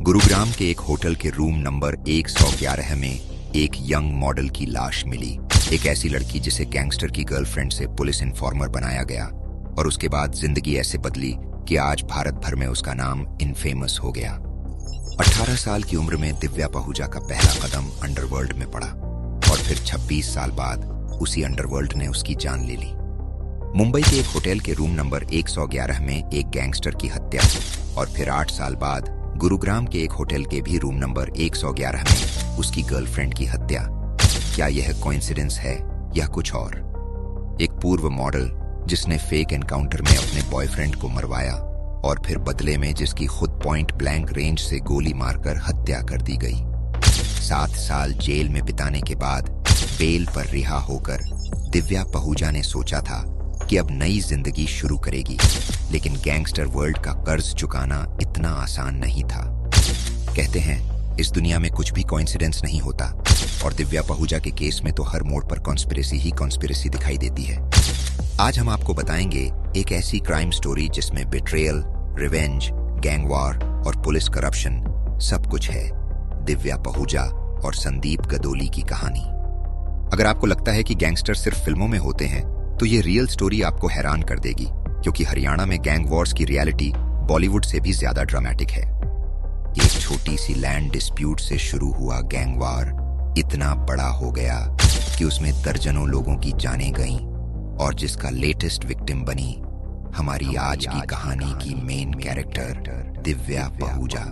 गुरुग्राम के एक होटल के रूम नंबर 111 में एक यंग मॉडल की लाश मिली। एक ऐसी लड़की जिसे गैंगस्टर की गर्लफ्रेंड से पुलिस इन्फॉर्मर बनाया गया और उसके बाद जिंदगी ऐसे बदली कि आज भारत भर में उसका नाम इनफेमस हो गया। 18 साल की उम्र में दिव्या पहूजा का पहला कदम अंडरवर्ल्ड में पड़ा और फिर 26 साल बाद उसी अंडरवर्ल्ड ने उसकी जान ले ली। मुंबई के एक होटल के रूम नंबर 111 में एक गैंगस्टर की हत्या और फिर 8 साल बाद गुरुग्राम के एक होटल के भी रूम नंबर 111 में उसकी गर्लफ्रेंड की हत्या। क्या यह कोइंसिडेंस है या कुछ और? एक पूर्व मॉडल जिसने फेक एनकाउंटर में अपने बॉयफ्रेंड को मरवाया और फिर बदले में जिसकी खुद पॉइंट ब्लैंक रेंज से गोली मारकर हत्या कर दी गई। 7 साल जेल में बिताने के बाद बेल पर रिहा होकर दिव्या पहूजा ने सोचा था कि अब नई जिंदगी शुरू करेगी, लेकिन गैंगस्टर वर्ल्ड का कर्ज चुकाना इतना आसान नहीं था। कहते हैं इस दुनिया में कुछ भी कोइंसिडेंस नहीं होता और दिव्या पहूजा के केस में तो हर मोड़ पर कॉन्स्पिरेसी ही कॉन्स्पिरेसी दिखाई देती है। आज हम आपको बताएंगे एक ऐसी क्राइम स्टोरी जिसमें बिट्रेयल, रिवेंज, गैंग वॉर और पुलिस करप्शन सब कुछ है। दिव्या पहूजा और संदीप गदोली की कहानी। अगर आपको लगता है कि गैंगस्टर सिर्फ फिल्मों में होते हैं तो ये रियल स्टोरी आपको हैरान कर देगी, क्योंकि हरियाणा में गैंग वॉर्स की रियलिटी बॉलीवुड से भी ज्यादा ड्रामेटिक है। एक छोटी सी लैंड डिस्प्यूट से शुरू हुआ गैंग वॉर इतना बड़ा हो गया कि उसमें दर्जनों लोगों की जानें गईं और जिसका लेटेस्ट विक्टिम बनी हमारी आज की कहानी की मेन कैरेक्टर दिव्या पहूजा।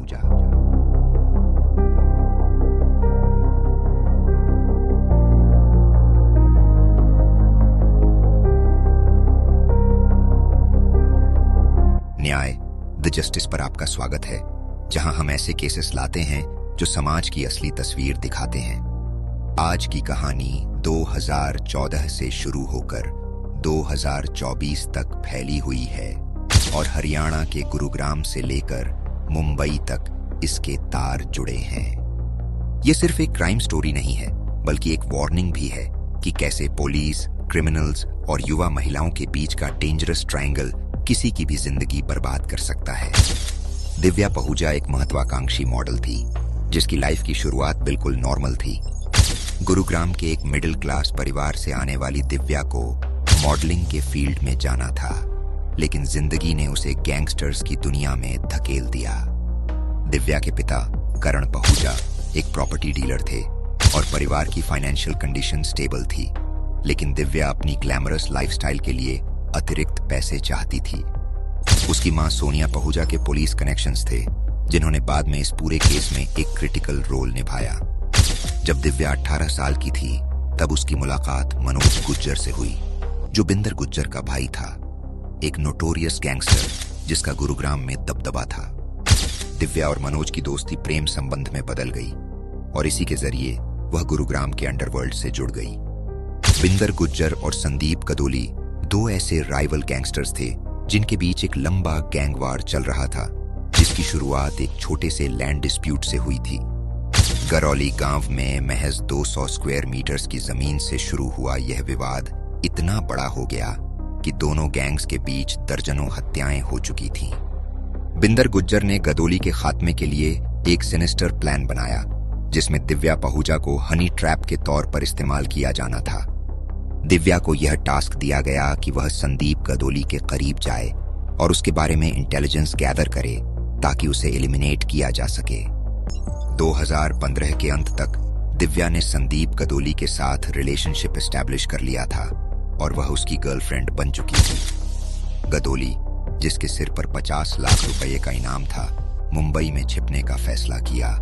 न्याय द जस्टिस पर आपका स्वागत है, जहां हम ऐसे केसेस लाते हैं जो समाज की असली तस्वीर दिखाते हैं। आज की कहानी 2014 से शुरू होकर 2024 तक फैली हुई है और हरियाणा के गुरुग्राम से लेकर मुंबई तक इसके तार जुड़े हैं। ये सिर्फ एक क्राइम स्टोरी नहीं है, बल्कि एक वार्निंग भी है कि कैसे पुलिस, क्रिमिनल्स और युवा महिलाओं के बीच का डेंजरस ट्रायंगल किसी की भी जिंदगी बर्बाद कर सकता है। दिव्या पहूजा एक महत्वाकांक्षी मॉडल थी जिसकी लाइफ की शुरुआत बिल्कुल नॉर्मल थी। गुरुग्राम के एक मिडिल क्लास परिवार से आने वाली दिव्या को मॉडलिंग के फील्ड में जाना था, लेकिन जिंदगी ने उसे गैंगस्टर्स की दुनिया में धकेल दिया। दिव्या के पिता करण पहूजा एक प्रॉपर्टी डीलर थे और परिवार की फाइनेंशियल कंडीशन स्टेबल थी, लेकिन दिव्या अपनी ग्लैमरस लाइफस्टाइल के लिए अतिरिक्त पैसे चाहती थी। उसकी मां सोनिया पहूजा के पुलिस कनेक्शंस थे, जिन्होंने बाद में इस पूरे केस में एक क्रिटिकल रोल निभाया। जब दिव्या 18 साल की थी तब उसकी मुलाकात मनोज गुज्जर से हुई, जो बिंदर गुज्जर का भाई था, एक नोटोरियस गैंगस्टर जिसका गुरुग्राम में दबदबा था। दिव्या और मनोज की दोस्ती प्रेम संबंध में बदल गई और इसी के जरिए वह गुरुग्राम के अंडरवर्ल्ड से जुड़ गई। बिंदर गुज्जर और संदीप गदोली दो ऐसे राइवल गैंगस्टर्स थे जिनके बीच एक लंबा गैंग वार चल रहा था, जिसकी शुरुआत एक छोटे से लैंड डिस्प्यूट से हुई थी। गरौली गांव में महज 200 स्क्वायर मीटर्स की जमीन से शुरू हुआ यह विवाद इतना बड़ा हो गया कि दोनों गैंग्स के बीच दर्जनों हत्याएं हो चुकी थीं। बिंदर गुज्जर ने गदोली के खात्मे के लिए एक सिनिस्टर प्लान बनाया, जिसमें दिव्या पहूजा को हनी ट्रैप के तौर पर इस्तेमाल किया जाना था। दिव्या को यह टास्क दिया गया कि वह संदीप गदोली के करीब जाए और उसके बारे में इंटेलिजेंस गैदर करे ताकि उसे एलिमिनेट किया जा सके। 2015 के अंत तक दिव्या ने संदीप गदोली के साथ रिलेशनशिप एस्टैब्लिश कर लिया था और वह उसकी गर्लफ्रेंड बन चुकी थी। गदोली, जिसके सिर पर 50 लाख रुपए का इनाम था, मुंबई में छिपने का फैसला किया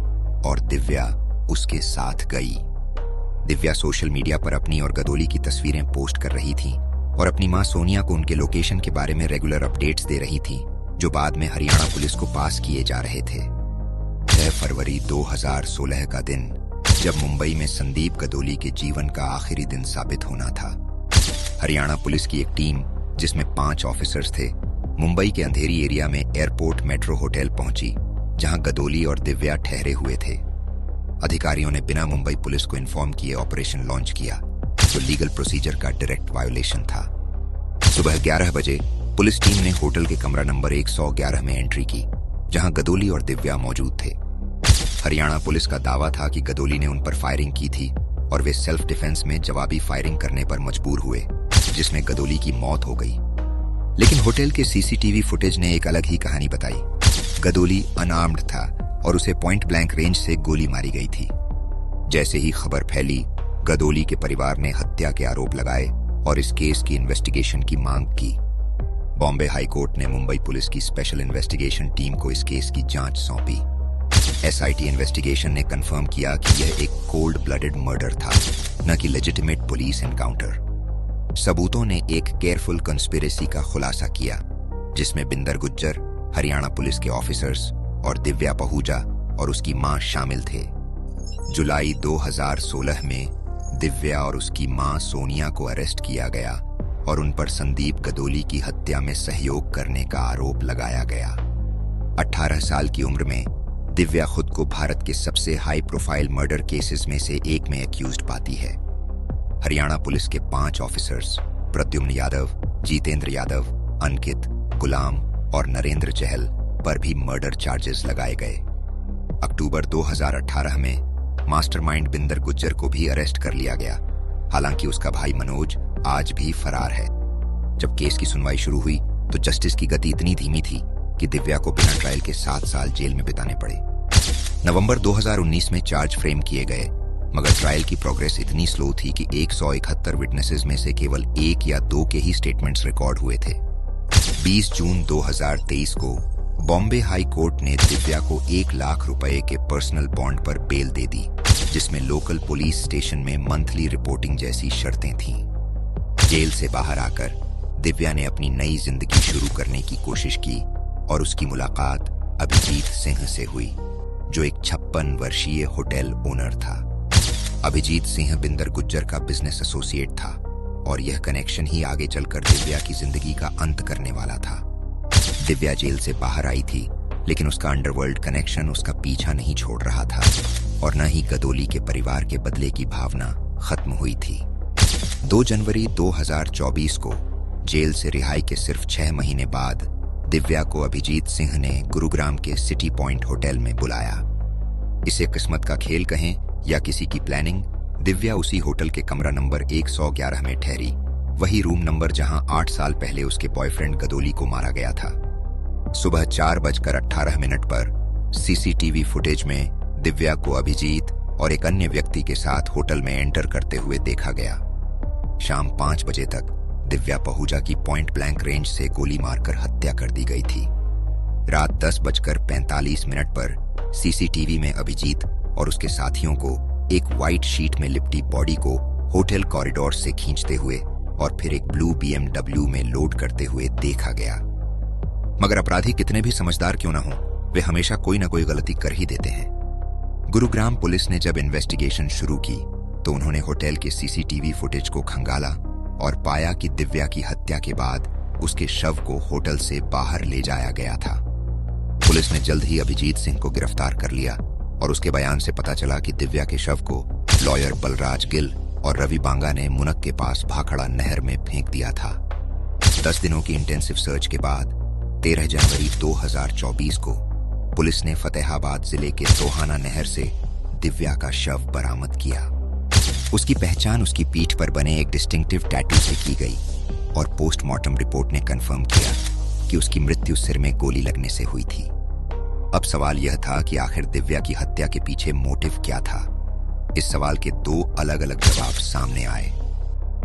और दिव्या उसके साथ गई। दिव्या सोशल मीडिया पर अपनी और गदोली की तस्वीरें पोस्ट कर रही थी और अपनी मां सोनिया को उनके लोकेशन के बारे में रेगुलर अपडेट्स दे रही थी, जो बाद में हरियाणा पुलिस को पास किए जा रहे थे। 6 फरवरी 2016 का दिन, जब मुंबई में संदीप गदोली के जीवन का आखिरी दिन साबित होना था। हरियाणा पुलिस की एक टीम, जिसमें 5 ऑफिसर्स थे, मुंबई के अंधेरी एरिया में एयरपोर्ट मेट्रो होटल पहुंची, जहां गदोली और दिव्या ठहरे हुए थे। अधिकारियों ने बिना मुंबई पुलिस को इन्फॉर्म किए ऑपरेशन लॉन्च किया, जो लीगल प्रोसीजर का डायरेक्ट वायोलेशन था। सुबह 11 बजे पुलिस टीम ने होटल के कमरा नंबर 111 में एंट्री की, जहां गदोली और दिव्या मौजूद थे। हरियाणा पुलिस का दावा था कि गदोली ने उन पर फायरिंग की थी और वे सेल्फ डिफेंस में जवाबी फायरिंग करने पर मजबूर हुए, जिसमें गदोली की मौत हो गई। लेकिन होटल के सीसीटीवी फुटेज ने एक अलग ही कहानी बताई। गदोली अनआर्म्ड था और उसे पॉइंट ब्लैंक रेंज से गोली मारी गई थी। जैसे ही खबर फैली, गदोली के परिवार ने हत्या के आरोप लगाए और इस केस की इन्वेस्टिगेशन की मांग की। बॉम्बे हाई कोर्ट ने मुंबई पुलिस की स्पेशल इन्वेस्टिगेशन टीम को इस केस की जांच सौंपी। एसआईटी इन्वेस्टिगेशन ने कंफर्म किया कि यह एक कोल्ड ब्लडेड मर्डर था, न कि लेजिटिमेट पुलिस एनकाउंटर। सबूतों ने एक केयरफुल कंस्पिरेसी का खुलासा किया, जिसमें बिंदर गुज्जर, हरियाणा पुलिस के ऑफिसर्स और दिव्या पहूजा और उसकी मां शामिल थे। जुलाई 2016 में दिव्या और उसकी मां सोनिया को अरेस्ट किया गया और उन पर संदीप गदोली की हत्या में सहयोग करने का आरोप लगाया गया। 18 साल की उम्र में दिव्या खुद को भारत के सबसे हाई प्रोफाइल मर्डर केसेस में से एक में एक्यूज्ड पाती है। हरियाणा पुलिस के 5 ऑफिसर्स प्रद्युम्न यादव, जितेंद्र यादव, अंकित, गुलाम और नरेंद्र चहल पर भी मर्डर चार्जेस लगाए गए। अक्टूबर 2018 में मास्टरमाइंड बिंदर गुज्जर को भी अरेस्ट कर लिया गया, हालांकि उसका भाई मनोज आज भी फरार है। जब केस की सुनवाई शुरू हुई तो जस्टिस की गति इतनी धीमी थी कि दिव्या को बिना ट्रायल के 7 साल जेल में बिताने पड़े। नवंबर 2019 में चार्ज फ्रेम किए गए, मगर ट्रायल की प्रोग्रेस इतनी स्लो थी कि 171 विटनेसेस में से केवल 1 या 2 के ही स्टेटमेंट्स रिकॉर्ड हुए थे। 20 जून 2023 को बॉम्बे हाई कोर्ट ने दिव्या को 1 लाख रुपए के पर्सनल बॉन्ड पर बेल दे दी, जिसमें लोकल पुलिस स्टेशन में मंथली रिपोर्टिंग जैसी शर्तें थीं। जेल से बाहर आकर दिव्या ने अपनी नई जिंदगी शुरू करने की कोशिश की और उसकी मुलाकात अभिजीत सिंह से हुई, जो एक 56 वर्षीय होटल ओनर था। अभिजीत सिंह बिंदर गुज्जर का बिजनेस एसोसिएट था और यह कनेक्शन ही आगे चलकर दिव्या की जिंदगी का अंत करने वाला था। दिव्या जेल से बाहर आई थी, लेकिन उसका अंडरवर्ल्ड कनेक्शन उसका पीछा नहीं छोड़ रहा था और न ही गदोली के परिवार के बदले की भावना खत्म हुई थी। 2 जनवरी 2024 को जेल से रिहाई के सिर्फ 6 महीने बाद दिव्या को अभिजीत सिंह ने गुरुग्राम के सिटी पॉइंट होटल में बुलाया। इसे किस्मत का खेल कहें या किसी की प्लानिंग, दिव्या उसी होटल के कमरा नंबर 111 में ठहरी, वही रूम नंबर जहां 8 साल पहले उसके बॉयफ्रेंड गदोली को मारा गया था। सुबह 4:18 पर सीसीटीवी फुटेज में दिव्या को अभिजीत और एक अन्य व्यक्ति के साथ होटल में एंटर करते हुए देखा गया। शाम 5 बजे तक दिव्या पहूजा की पॉइंट ब्लैंक रेंज से गोली मारकर हत्या कर दी गई थी। रात 10:45 पर सीसीटीवी में अभिजीत और उसके साथियों को एक व्हाइट शीट में लिपटी बॉडी को होटल कॉरिडोर से खींचते हुए और फिर एक ब्लू BMW में लोड करते हुए देखा गया। मगर अपराधी कितने भी समझदार क्यों ना हो, वे हमेशा कोई ना कोई गलती कर ही देते हैं। गुरुग्राम पुलिस ने जब इन्वेस्टिगेशन शुरू की तो उन्होंने होटल के सीसीटीवी फुटेज को खंगाला और पाया कि दिव्या की हत्या के बाद उसके शव को होटल से बाहर ले जाया गया था। पुलिस ने जल्द ही अभिजीत सिंह को गिरफ्तार कर लिया और उसके बयान से पता चला कि दिव्या के शव को लॉयर बलराज गिल और रवि बांगा ने मुनक के पास भाखड़ा नहर में फेंक दिया था। 10 दिनों की इंटेंसिव सर्च के बाद 13 जनवरी 2024 को पुलिस ने फतेहाबाद जिले के सोहाना नहर से दिव्या का शव बरामद किया। उसकी पहचान उसकी पीठ पर बने एक डिस्टिंक्टिव टैटू से की गई और पोस्टमार्टम रिपोर्ट ने कंफर्म किया कि उसकी मृत्यु सिर में गोली लगने से हुई थी। अब सवाल यह था कि आखिर दिव्या की हत्या के पीछे मोटिव क्या था। इस सवाल के 2 अलग अलग जवाब सामने आए।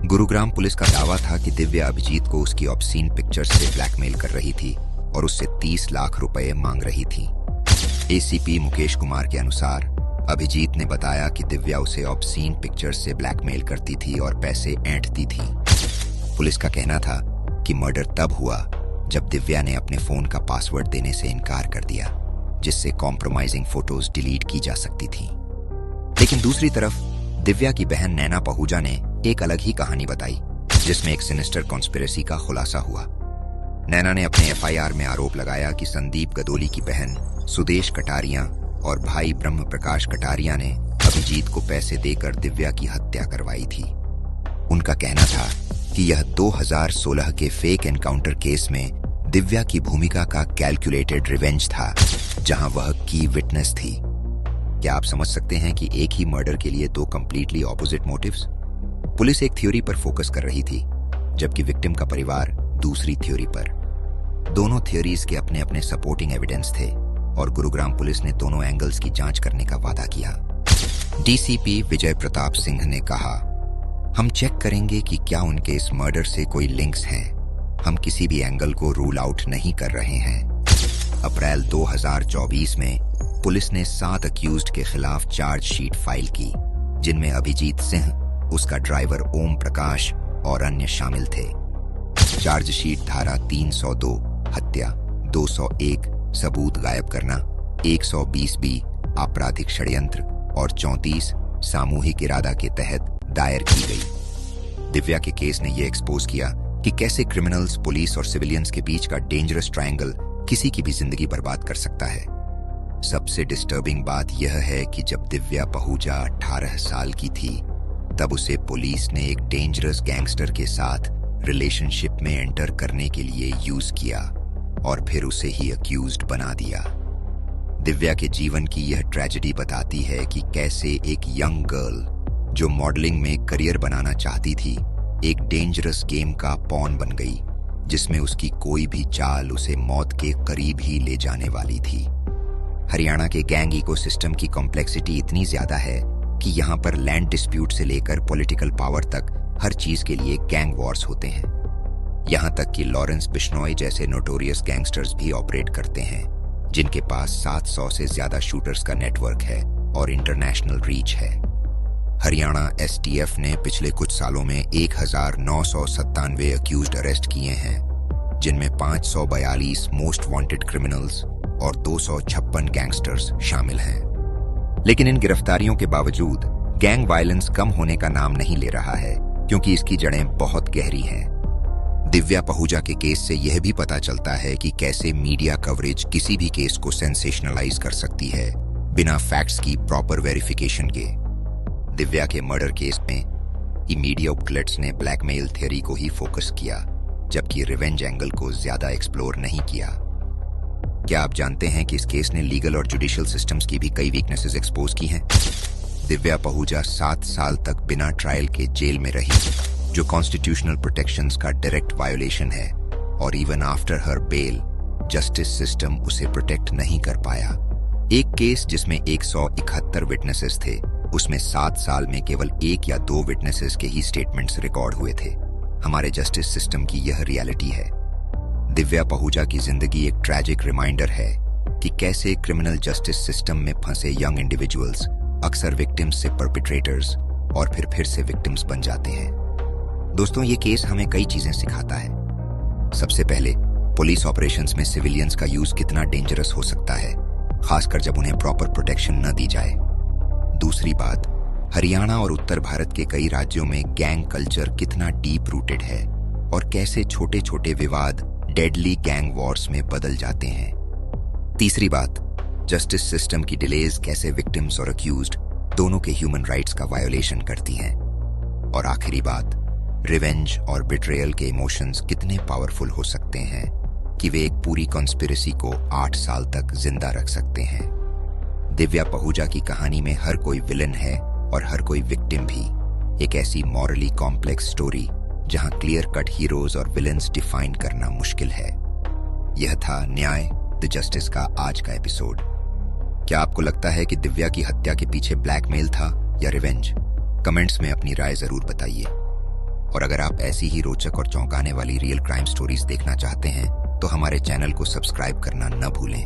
गुरुग्राम पुलिस का दावा था कि दिव्या अभिजीत को उसकी ऑब्सीन पिक्चर्स से ब्लैकमेल कर रही थी और उससे 30 लाख रुपए मांग रही थी। एसीपी मुकेश कुमार के अनुसार अभिजीत ने बताया कि दिव्या उसे ऑब्सीन पिक्चर्स से ब्लैकमेल करती थी और पैसे ऐंठती थी। पुलिस का कहना था कि मर्डर तब हुआ जब दिव्या ने अपने फोन का पासवर्ड देने से इनकार कर दिया, जिससे कॉम्प्रोमाइजिंग फोटोज डिलीट की जा सकती थी। लेकिन दूसरी तरफ दिव्या की बहन नैना पहूजा ने एक अलग ही कहानी बताई, जिसमें एक सिनिस्टर कॉन्स्पिरेसी का खुलासा हुआ। नैना ने अपने एफआईआर में आरोप लगाया कि संदीप गदोली की बहन सुदेश कटारिया और भाई ब्रह्म प्रकाश कटारिया ने अभिजीत को पैसे देकर दिव्या की हत्या करवाई थी। उनका कहना था कि यह 2016 के फेक एनकाउंटर केस में दिव्या की भूमिका का कैलकुलेटेड रिवेंज था, जहां वह की विटनेस थी। क्या आप समझ सकते हैं कि एक ही मर्डर के लिए दो कंप्लीटली ऑपोजिट मोटिव्स? पुलिस एक थ्योरी पर फोकस कर रही थी, जबकि विक्टिम का परिवार दूसरी थ्योरी पर। दोनों थ्योरीज के अपने अपने सपोर्टिंग एविडेंस थे और गुरुग्राम पुलिस ने दोनों एंगल्स की जांच करने का वादा किया। डीसीपी विजय प्रताप सिंह ने कहा, हम चेक करेंगे कि क्या उनके इस मर्डर से कोई लिंक्स हैं। हम किसी भी एंगल को रूल आउट नहीं कर रहे हैं। अप्रैल 2024 में पुलिस ने 7 अक्यूज्ड के खिलाफ चार्जशीट फाइल की, जिनमें अभिजीत सिंह, उसका ड्राइवर ओम प्रकाश और अन्य शामिल थे। चार्जशीट धारा 302 हत्या, 201 सबूत गायब करना, 120B आपराधिक षड्यंत्र और 34 सामूहिक इरादा के तहत दायर की गई। दिव्या के केस ने यह एक्सपोज किया कि कैसे क्रिमिनल्स, पुलिस और सिविलियंस के बीच का डेंजरस ट्रायंगल किसी की भी जिंदगी बर्बाद कर सकता है। सबसे डिस्टर्बिंग बात यह है कि जब दिव्या पहूजा 18 साल की थी, तब उसे पुलिस ने एक डेंजरस गैंगस्टर के साथ रिलेशनशिप में एंटर करने के लिए यूज किया और फिर उसे ही अक्यूज्ड बना दिया। दिव्या के जीवन की यह ट्रेजेडी बताती है कि कैसे एक यंग गर्ल जो मॉडलिंग में करियर बनाना चाहती थी, एक डेंजरस गेम का पॉन बन गई, जिसमें उसकी कोई भी चाल उसे मौत के करीब ही ले जाने वाली थी। हरियाणा के गैंग इकोसिस्टम की कॉम्प्लेक्सिटी इतनी ज्यादा है कि यहाँ पर लैंड डिस्प्यूट से लेकर पॉलिटिकल पावर तक हर चीज के लिए गैंग वॉर्स होते हैं। यहाँ तक कि लॉरेंस बिश्नोई जैसे नोटोरियस गैंगस्टर्स भी ऑपरेट करते हैं, जिनके पास 700 से ज्यादा शूटर्स का नेटवर्क है और इंटरनेशनल रीच है। हरियाणा एसटीएफ ने पिछले कुछ सालों में 1997 अक्यूज्ड अरेस्ट किए हैं, जिनमें 542 मोस्ट वांटेड क्रिमिनल्स और 256 गैंगस्टर्स शामिल हैं। लेकिन इन गिरफ्तारियों के बावजूद गैंग वायलेंस कम होने का नाम नहीं ले रहा है, क्योंकि इसकी जड़ें बहुत गहरी हैं। दिव्या पहूजा के केस से यह भी पता चलता है कि कैसे मीडिया कवरेज किसी भी केस को सेंसेशनलाइज कर सकती है, बिना फैक्ट्स की प्रॉपर वेरिफिकेशन के। दिव्या के मर्डर केस में मीडिया आउटलेट्स ने ब्लैकमेल थ्योरी को ही फोकस किया, जबकि रिवेंज एंगल को ज्यादा एक्सप्लोर नहीं किया। क्या आप जानते हैं कि इस केस ने लीगल और जुडिशियल सिस्टम्स की भी कई वीकनेसेस एक्सपोज की हैं? दिव्या पहूजा 7 साल तक बिना ट्रायल के जेल में रही, जो कॉन्स्टिट्यूशनल प्रोटेक्शंस का डायरेक्ट वायोलेशन है, और even after her bail justice system उसे प्रोटेक्ट नहीं कर पाया। एक केस जिसमें 171 विटनेसेस थे, उसमें 7 साल में केवल 1 या 2 विटनेसेस के ही स्टेटमेंट्स रिकॉर्ड हुए थे। हमारे जस्टिस सिस्टम की यह रियलिटी है। दिव्या पहूजा की जिंदगी एक ट्रैजिक रिमाइंडर है कि कैसे क्रिमिनल जस्टिस सिस्टम में फंसे यंग इंडिविजुअल्स अक्सर विक्टिम्स से परपिट्रेटर्स और फिर से विक्टिम्स बन जाते हैं। दोस्तों, ये केस हमें कई चीजें सिखाता है। सबसे पहले, पुलिस ऑपरेशंस में सिविलियंस का यूज कितना डेंजरस हो सकता है, खासकर जब उन्हें प्रॉपर प्रोटेक्शन न दी जाए। दूसरी बात, हरियाणा और उत्तर भारत के कई राज्यों में गैंग कल्चर कितना डीप रूटेड है और कैसे छोटे छोटे विवाद डेडली गैंग वॉर्स में बदल जाते हैं। तीसरी बात, जस्टिस सिस्टम की डिलेज कैसे विक्टिम्स और अक्यूज्ड दोनों के ह्यूमन राइट्स का वायोलेशन करती हैं। और आखिरी बात, रिवेंज और बिट्रेयल के इमोशंस कितने पावरफुल हो सकते हैं कि वे एक पूरी कॉन्स्पिरेसी को 8 साल तक जिंदा रख सकते हैं। दिव्या पहूजा की कहानी में हर कोई विलन है और हर कोई विक्टिम भी। एक ऐसी मॉरली कॉम्प्लेक्स स्टोरी जहां क्लियर कट हीरोज और विलन्स डिफाइन करना मुश्किल है। यह था न्याय द जस्टिस का आज का एपिसोड। क्या आपको लगता है कि दिव्या की हत्या के पीछे ब्लैकमेल था या रिवेंज? कमेंट्स में अपनी राय जरूर बताइए। और अगर आप ऐसी ही रोचक और चौंकाने वाली रियल क्राइम स्टोरीज देखना चाहते हैं तो हमारे चैनल को सब्सक्राइब करना न भूलें।